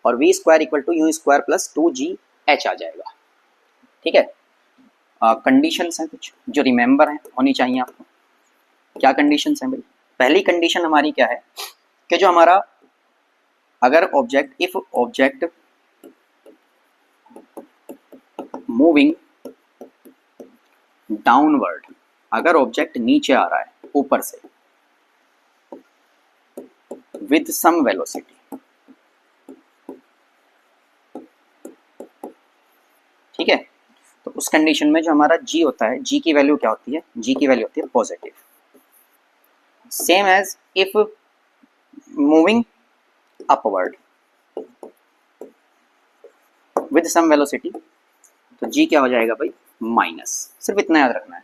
और v square equal to U square plus 2g h आ जाएगा। ठीक है, कंडीशंस हैं कुछ जो रिमेंबर है होनी चाहिए आपको। क्या कंडीशंस हैं भाई? पहली कंडीशन हमारी क्या है कि जो हमारा अगर object, if object moving downward, अगर ऑब्जेक्ट नीचे आ रहा है ऊपर से विद सम वेलोसिटी, ठीक है, तो उस कंडीशन में जो हमारा g होता है, g की वैल्यू क्या होती है, g की वैल्यू होती है positive. Same as if moving upward with some velocity, तो g क्या हो जाएगा भाई, माइनस। सिर्फ इतना याद रखना है,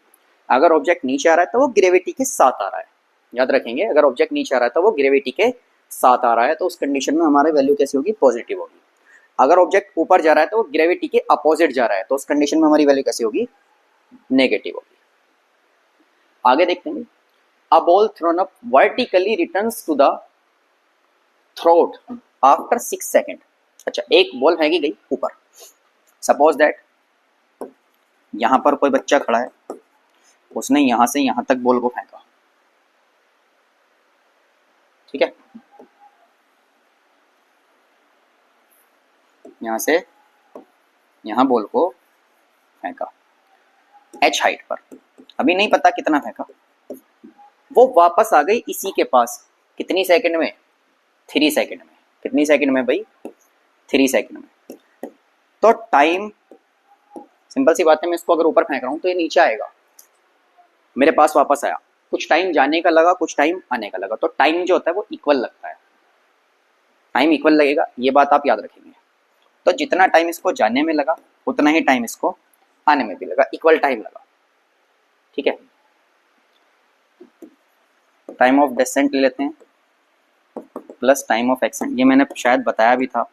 अगर ऑब्जेक्ट नीचे आ रहा है तो वो ग्रेविटी के साथ आ रहा है, याद रखेंगे, अगर ऑब्जेक्ट नीचे आ रहा है तो वो ग्रेविटी के साथ आ रहा है, तो उस कंडीशन में हमारी वैल्यू कैसी होगी, पॉजिटिव होगी। अगर ऑब्जेक्ट ऊपर जा रहा है तो वो ग्रेविटी के अपोजिट जा रहा है, तो उस कंडीशन में हमारी वैल्यू कैसी होगी, नेगेटिव होगी। आगे देखते हैं, a ball thrown up vertically returns to the throat after 6 second. अच्छा, एक बॉल फेंकी गई ऊपर, सपोज दैट यहां पर कोई बच्चा खड़ा है, उसने यहां से यहां तक बॉल को फेंका, ठीक है, यहां से यहां बॉल को फेंका h हाइट पर, अभी नहीं पता कितना फेंका, वो वापस आ गई इसी के पास, कितनी सेकंड में, 3 सेकंड में। कितनी सेकंड में भाई, 3 सेकंड में। तो टाइम, सिंपल सी बात है, मैं इसको अगर ऊपर फेंक रहा हूं तो ये नीचे आएगा, मेरे पास वापस आया, कुछ टाइम जाने का लगा, कुछ टाइम आने का लगा, तो टाइम जो होता है वो इक्वल लगता है, टाइम इक्वल लगेगा, ये बात आप याद रखेंगे। तो जितना टाइम इसको जाने में लगा उतना ही टाइम इसको आने में भी लगा, इक्वल टाइम लगा, ठीक है। टाइम ऑफ डेसेंट ले लेते हैं प्लस टाइम ऑफ एक्सेंट, ये मैंने शायद बताया भी था,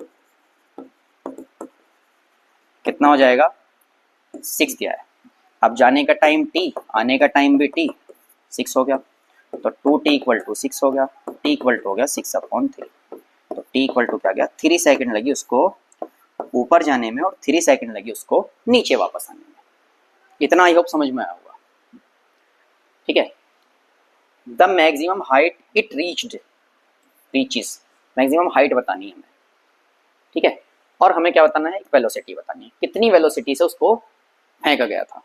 कितना हो जाएगा, 6 दिया है। अब जाने का टाइम t, आने का टाइम भी t, 6 हो गया, तो 2t इक्वल टू 6 हो गया, t इक्वल टू हो गया 6/3, तो t इक्वल टू क्या गया, 3 सेकंड लगी उसको ऊपर जाने में और 3 सेकंड लगी उसको नीचे वापस आने में। इतना आई होप समझ में आया होगा, ठीक है। The maximum height it reaches, maximum height बतानी है हमें, ठीक है, और हमें क्या बताना है, एक वेलोसिटी बतानी है, कितनी वेलोसिटी से उसको फेंका गया था।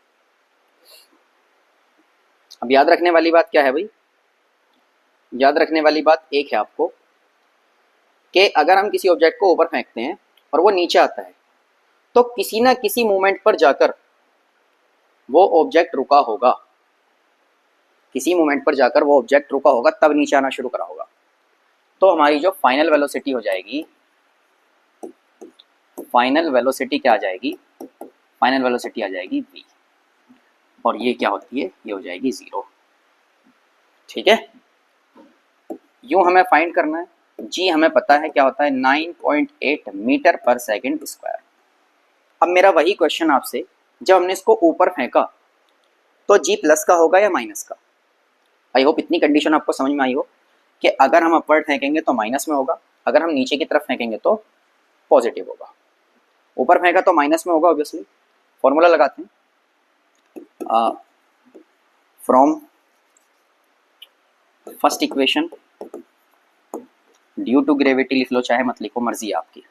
अब याद रखने वाली बात क्या है भाई, याद रखने वाली बात एक है आपको कि अगर हम किसी ऑब्जेक्ट को ऊपर फेंकते हैं और वो नीचे आता है, तो किसी ना किसी मोमेंट पर जाकर वो ऑब्जेक्ट रुका होगा, किसी मोमेंट पर जाकर वो ऑब्जेक्ट रुका होगा, तब नीचे आना शुरू करा होगा। तो हमारी जो फाइनल वेलोसिटी हो जाएगी, फाइनल वेलोसिटी क्या आ जाएगी, फाइनल वेलोसिटी आ जाएगी v, और ये क्या होती है, ये हो जाएगी 0, ठीक है। यूं हमें फाइंड करना है, g हमें पता है क्या होता है, 9.8 मीटर पर सेकंड स्क्वायर। अब मेरा वही क्वेश्चन आपसे, जब हमने इसको ऊपर फेंका तो g प्लस का होगा या माइनस का। आई होप इतनी कंडीशन आपको समझ में आई हो कि अगर हम अपवर्ड फेंकेंगे तो माइनस में होगा, अगर हम नीचे की तरफ फेंकेंगे तो पॉजिटिव होगा। ऊपर फेंका तो माइनस में होगा ऑब्वियसली, फॉर्मूला लगाते हैं, from first equation due to gravity लिख लो, चाहे मत लिखो, मर्जी है आपकी।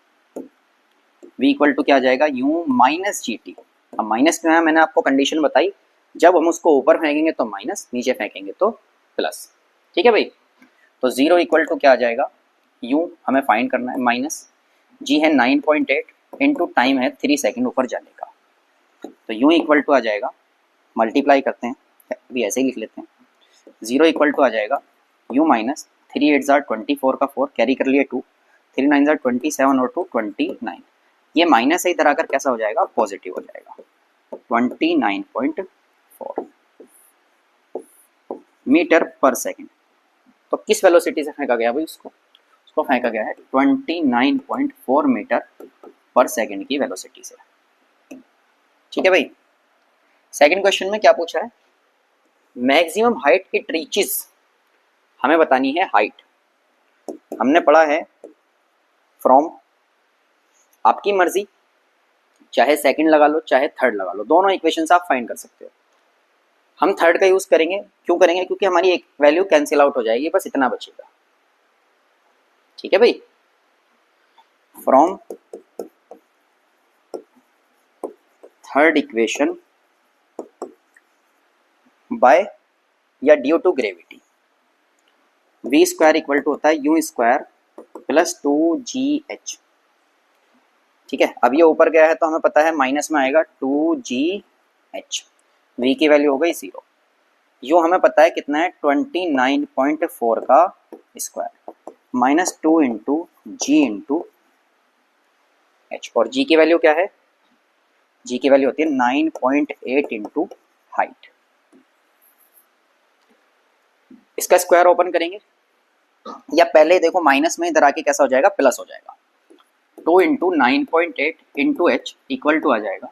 v इक्वल टू क्या आ जाएगा, u माइनस जी टी। अब माइनस क्यों है, मैंने आपको कंडीशन बताई, जब हम उसको ऊपर फेंकेंगे तो माइनस, नीचे फेंकेंगे तो प्लस, ठीक है भाई। तो 0 इक्वल टू क्या आ जाएगा, u हमें फाइंड करना है, माइनस g है 9.8 इंटू टाइम है 3 सेकेंड ऊपर जाने का, तो u इक्वल टू आ जाएगा, मल्टीप्लाई करते हैं, अभी ऐसे ही लिख लेते हैं, 0 इक्वल टू आ जाएगा u माइनस 3 8 24 का 4 कैरी कर लिए 2, 3 9 27 और 2 29, ये माइनस है, इधर आकर कैसा हो जाएगा, पॉजिटिव हो जाएगा, 29.4। मीटर पर सेकंड। तो किस वेलोसिटी से फेंका गया भाई उसको फेंका गया है 29.4 मीटर पर सेकंड की वेलोसिटी से। ठीक है भाई। सेकंड क्वेश्चन में क्या पूछा है, मैक्सिमम हाइट इट रीचेस, हमें बतानी है हाइट। हमने पढ़ा है फ्रॉम, आपकी मर्जी, चाहे सेकंड लगा लो चाहे थर्ड लगा लो, दोनों इक्वेशंस आप फाइंड कर सकते हो। हम थर्ड का यूज करेंगे, क्यों करेंगे, क्योंकि हमारी एक वैल्यू कैंसिल आउट हो जाएगी, बस इतना बचेगा। ठीक है भाई। फ्रॉम थर्ड इक्वेशन बाय या due to gravity, V square equal to होता है यू स्क्वायर प्लस 2gh। ठीक है, अब ये ऊपर गया है तो हमें पता है माइनस में आएगा 2gh, v की वैल्यू हो गई 0, यू हमें पता है कितना है 29.4 का स्क्वायर माइनस 2 इंटू जी इंटू एच, और जी की वैल्यू क्या है, जी की वैल्यू होती है 9.8 इंटू हाइट। इसका स्क्वायर ओपन करेंगे, या पहले देखो माइनस में इधर आके कैसा हो जाएगा, प्लस हो जाएगा। 2 into 9.8 into H equal to आ जाएगा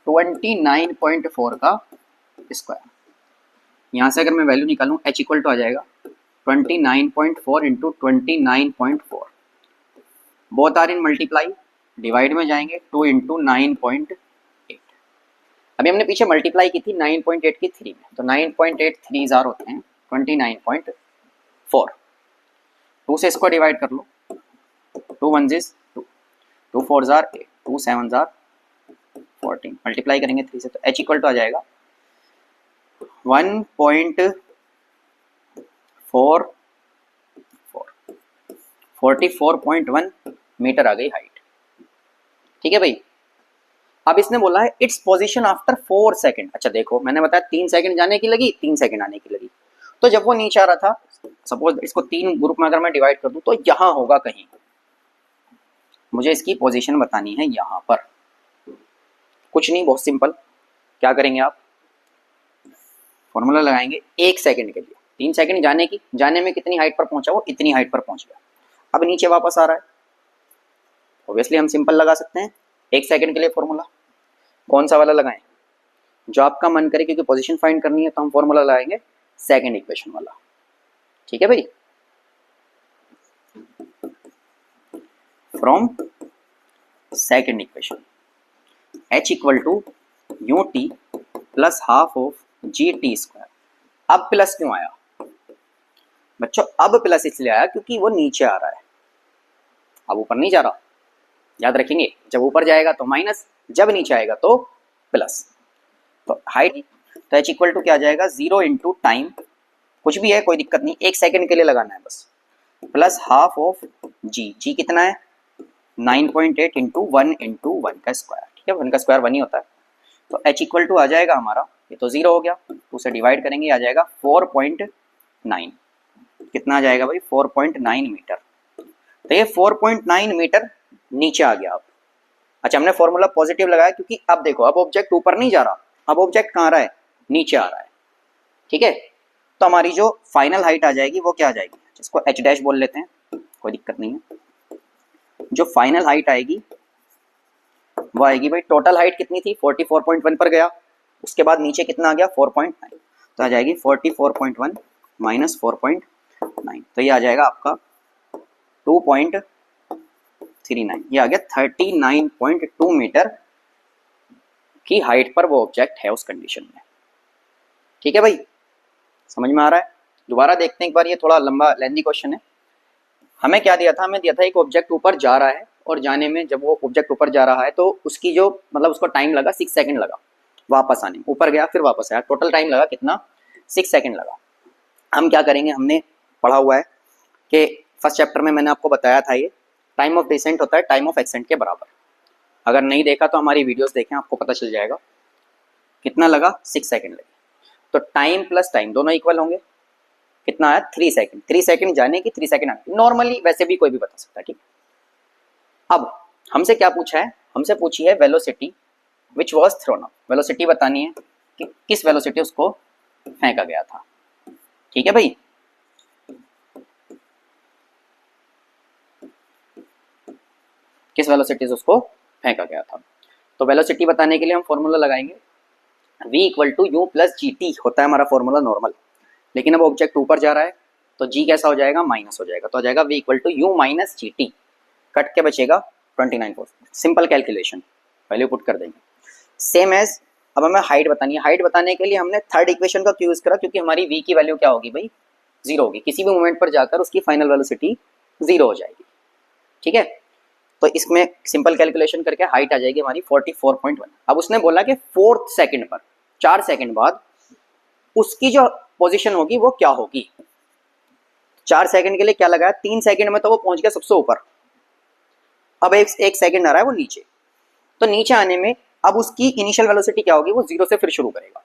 29.4 का स्क्वायर। यहाँ से अगर मैं वैल्यू निकालूं एच इक्वल टू आ जाएगा 29.4 into 29.4, both are in multiply, divide में जाएंगे 2 इंटू 9.8। अभी हमने पीछे मल्टीप्लाई की थी 9.8 की 3 में, तो 9.8 3 जार होते हैं 29.4, 2 से इसको डिवाइड कर लो, 2 1 2, 2 4 जार 8, 2 7 जार 14, मल्टीप्लाई करेंगे 3 से तो h इक्वल टू आ जाएगा 44.1 मीटर आ गई हाइट। ठीक है भाई। अब इसने बोला है इट्स पोजीशन आफ्टर 4 सेकंड। अच्छा देखो, मैंने बताया 3 सेकंड जाने की लगी, 3 सेकंड आने की लगी, तो जब वो नीचे आ रहा था, सपोज इसको 3 ग्रुप में अगर मैं डिवाइड कर दूं तो यहां होगा कहीं, मुझे इसकी पोजीशन बतानी है यहां पर। कुछ नहीं, बहुत सिंपल, क्या करेंगे आप, फॉर्मूला लगाएंगे 1 सेकंड के लिए, 3 सेकंड जाने में कितनी हाइट पर पहुंचा, वो इतनी हाइट पर पहुंच गया, अब नीचे वापस आ रहा है, ऑब्वियसली हम सिंपल लगा सकते हैं 1 सेकंड के लिए फॉर्मूला। कौन सा वाला लगाएं, जो आपका मन करे, क्योंकि पोजीशन फाइंड करनी है तो हम फॉर्मूला लगाएंगे सेकंड इक्वेशन वाला। ठीक है भाई। From second equation h equal to U T plus half of G T square. अब प्लस क्यों आया बच्चों, अब प्लस इसलिए आया क्योंकि वो नीचे आ रहा है, अब ऊपर नहीं जा रहा, याद रखेंगे, जब ऊपर जाएगा तो माइनस, जब नीचे आएगा तो प्लस। तो हाइट, तो h इक्वल टू क्या आ जाएगा 0 इंटू टाइम, कुछ भी है कोई दिक्कत नहीं, 1 सेकंड के लिए लगाना है बस, प्लस हाफ ऑफ जी, जी कितना है 9.8 इंटू 1 इंटू 1 का स्क्वायर। ठीक है, 1 का स्क्वायर 1 ही होता है, तो h इक्वल टू आ जाएगा हमारा, ये तो 0 हो गया, 2 से डिवाइड करेंगे आ जाएगा 4.9, कितना आ जाएगा भाई 4.9 मीटर। तो ये 4.9 मीटर नीचे आ गया। अब अच्छा, हमने फॉर्मूला पॉजिटिव लगाया क्योंकि अब देखो, अब ऑब्जेक्ट ऊपर नहीं जा रहा, अब ऑब्जेक्ट कहाँ आ रहा है, नीचे आ रहा है। ठीक है, तो हमारी जो फाइनल हाइट आ जाएगी वो क्या आ जाएगी, जिसको h डैश बोल लेते हैं, कोई दिक्कत नहीं है। जो फाइनल हाइट आएगी वो आएगी भाई, टोटल हाइट कितनी थी 44.1 पर गया, उसके बाद नीचे कितना आ गया 4.9, तो आ जाएगी 44.1 माइनस 4.9, तो ये आ जाएगा आपका 2.39, ये आ गया 39.2 मीटर की हाइट पर वो ऑब्जेक्ट है उस कंडीशन में। ठीक है भाई, समझ में आ रहा है। दोबारा देखते हैं एक बार, ये थोड़ा लंबा लेंथी क्वेश्चन है। हमें क्या दिया था, हमें दिया था एक ऑब्जेक्ट ऊपर जा रहा है, और जाने में जब वो ऑब्जेक्ट ऊपर जा रहा है तो उसकी जो मतलब उसको टाइम लगा 6 सेकंड लगा वापस आने में, ऊपर गया फिर वापस आया, टोटल टाइम लगा कितना 6 सेकंड लगा। हम क्या करेंगे, हमने पढ़ा हुआ है कि फर्स्ट चैप्टर में मैंने आपको बताया था, ये टाइम ऑफ डिसेंट होता है टाइम ऑफ एक्सेंट के बराबर। अगर नहीं देखा तो हमारी वीडियोस देखें, आपको पता चल जाएगा कितना लगा 6 सेकंड लगे। तो टाइम प्लस टाइम दोनों इक्वल होंगे, कितना आया 3 सेकंड, 3 सेकंड जाने की 3 सेकंड आने की, नॉर्मली वैसे भी कोई भी बता सकता है। ठीक, अब हमसे क्या पूछा है, हमसे पूछी है velocity which was throne up, velocity बतानी है कि किस वेलोसिटी उसको फेंका गया था। ठीक है भाई, किस वेलोसिटी से उसको फेंका गया था। तो वेलोसिटी बताने के लिए हम फॉर्मूला लगाएंगे, v equal to U plus G T होता है हमारा फॉर्मूला नॉर्मल। लेकिन अब ऑब्जेक्ट ऊपर जा रहा है तो g कैसा हो जाएगा, माइनस हो जाएगा, तो आ जाएगा v equal to U minus G T, cut के बचेगा 29 force. Simple calculation, value put कर देंगे सेम एज। अब हमें हाइट बतानी है, हाइट बताने के लिए हमने थर्ड इक्वेशन का क्यों यूज करा, क्योंकि हमारी v की वैल्यू क्या होगी भाई, जीरो होगी, किसी भी मोमेंट पर जाकर उसकी फाइनल वेलोसिटी जीरो हो जाएगी। ठीक है, तो इसमें सिंपल कैलकुलेशन करके हाइट आ जाएगी हमारी 44.1। अब उसने बोला कि 4th सेकंड पर, 4 सेकंड बाद उसकी जो पोजीशन होगी वो क्या होगी। 4 सेकंड के लिए क्या लगाया, 3 सेकंड में तो वो पहुंच गया सबसे ऊपर, अब एक सेकंड आ रहा है वो नीचे, तो नीचे आने में अब उसकी इनिशियल वेलोसिटी क्या होगी, वो जीरो से फिर शुरू करेगा।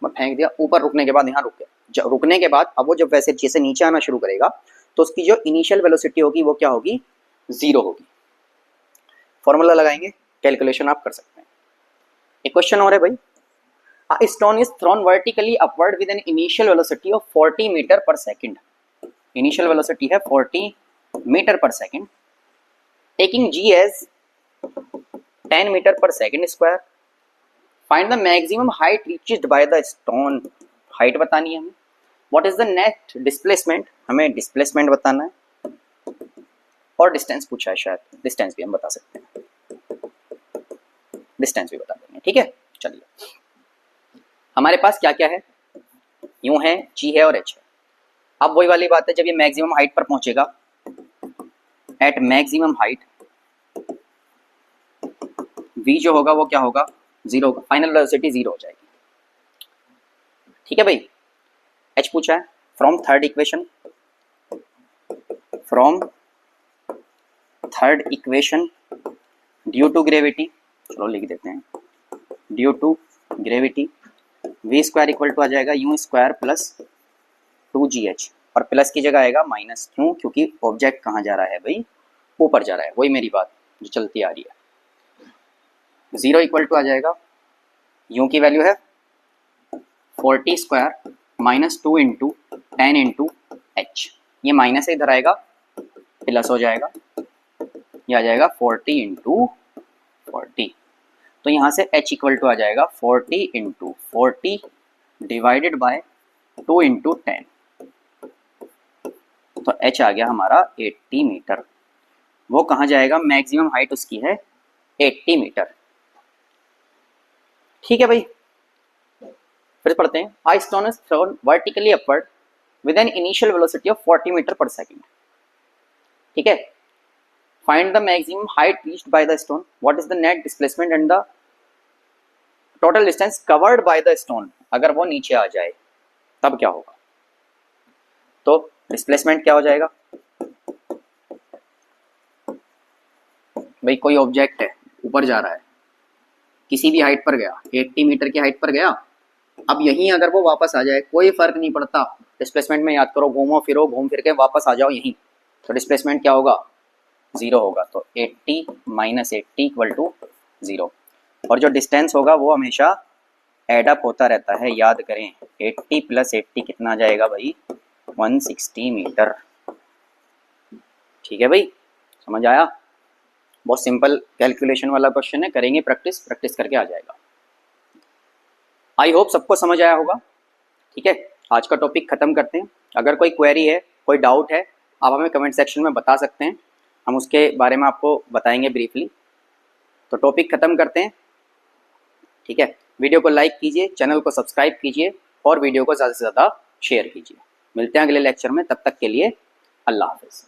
मैं फेंक दिया ऊपर, रुकने के बाद यहाँ रुक गया, रुकने के बाद अब वो जब वैसे जैसे नीचे आना शुरू करेगा तो उसकी जो इनिशियल वेलोसिटी होगी वो क्या होगी, जीरो होगी। फॉर्मूला लगाएंगे, कैलकुलेशन आप कर सकते हैं। एक क्वेश्चन और है भाई, a stone is thrown vertically upward with an initial velocity of 40 meter पर सेकंड। इनिशियल वेलोसिटी है 40 मीटर पर second, taking g as 10 meter पर second square, find the maximum height reached by the stone. Height बतानी है हमें, what is the net displacement, हमें displacement बताना है, और डिस्टेंस पूछा है शायद, डिस्टेंस भी हम बता सकते हैं, डिस्टेंस भी बता देंगे। ठीक है, चलिए हमारे पास क्या क्या है, यूं है, जी है और एच है। अब वही वाली बात है, जब ये मैक्सिमम हाइट पर पहुंचेगा, एट मैक्सिमम हाइट v जो होगा वो क्या होगा, जीरो होगा, फाइनल वेलोसिटी जीरो हो जाएगी। ठीक है भाई, h पूछा है, from third equation, from third equation due to gravity, चलो लिख देते हैं, due to gravity v square equal to आ जाएगा यू स्क्वायर प्लस 2gh, और प्लस की जगह आएगा माइनस, क्यों, क्योंकि ऑब्जेक्ट कहाँ जा रहा है भाई, ऊपर जा रहा है, वही मेरी बात जो चलती आ रही है। जीरो इक्वल टू आ जाएगा, यू की वैल्यू है 40 square minus 2 into 10 into H, ये माइनस इधर आएगा प्लस हो जाएगा, ये आ जाएगा 40 इंटू 40, तो यहाँ से h इक्वल टू आ जाएगा 40 इंटू 40 डिवाइडेड बाय 2 इंटू 10, तो h आ गया हमारा 80 मीटर। वो कहाँ जाएगा, मैक्सिमम हाइट उसकी है 80 मीटर। ठीक है भाई, फिर पढ़ते हैं, a stone is thrown vertically upward with an initial velocity of 40 meter पर सेकंड। ठीक है, find the maximum height reached by the stone, what is the net displacement and the total distance covered by the stone। अगर वो नीचे आ जाए तब क्या होगा, तो डिस्प्लेसमेंट क्या हो जाएगा भाई, कोई ऑब्जेक्ट है ऊपर जा रहा है, किसी भी हाइट पर गया, 80 मीटर की हाइट पर गया, अब यहीं अगर वो वापस आ जाए कोई फर्क नहीं पड़ता, डिस्प्लेसमेंट में याद करो, घूमो फिरो, घूम फिर के वापस आ जाओ यहीं, तो डिस्प्लेसमेंट क्या होगा, जीरो होगा, तो 80 माइनस 80 इक्वल टू जीरो, और जो डिस्टेंस होगा वो हमेशा एडअप होता रहता है, याद करें, 80 प्लस 80 कितना आ जाएगा भाई, 160 मीटर। ठीक है भाई, समझ आया, बहुत सिंपल कैलकुलेशन वाला क्वेश्चन है, करेंगे प्रैक्टिस, प्रैक्टिस करके आ जाएगा। आई होप सबको समझ आया होगा। ठीक है, आज का टॉपिक खत्म करते हैं, अगर कोई क्वेरी है, कोई डाउट है, आप हमें कमेंट सेक्शन में बता सकते हैं, हम उसके बारे में आपको बताएंगे ब्रीफली। तो टॉपिक खत्म करते हैं। ठीक है, वीडियो को लाइक कीजिए, चैनल को सब्सक्राइब कीजिए और वीडियो को ज़्यादा से ज़्यादा शेयर कीजिए। मिलते हैं अगले लेक्चर में, तब तक के लिए अल्लाह हाफ़िज़।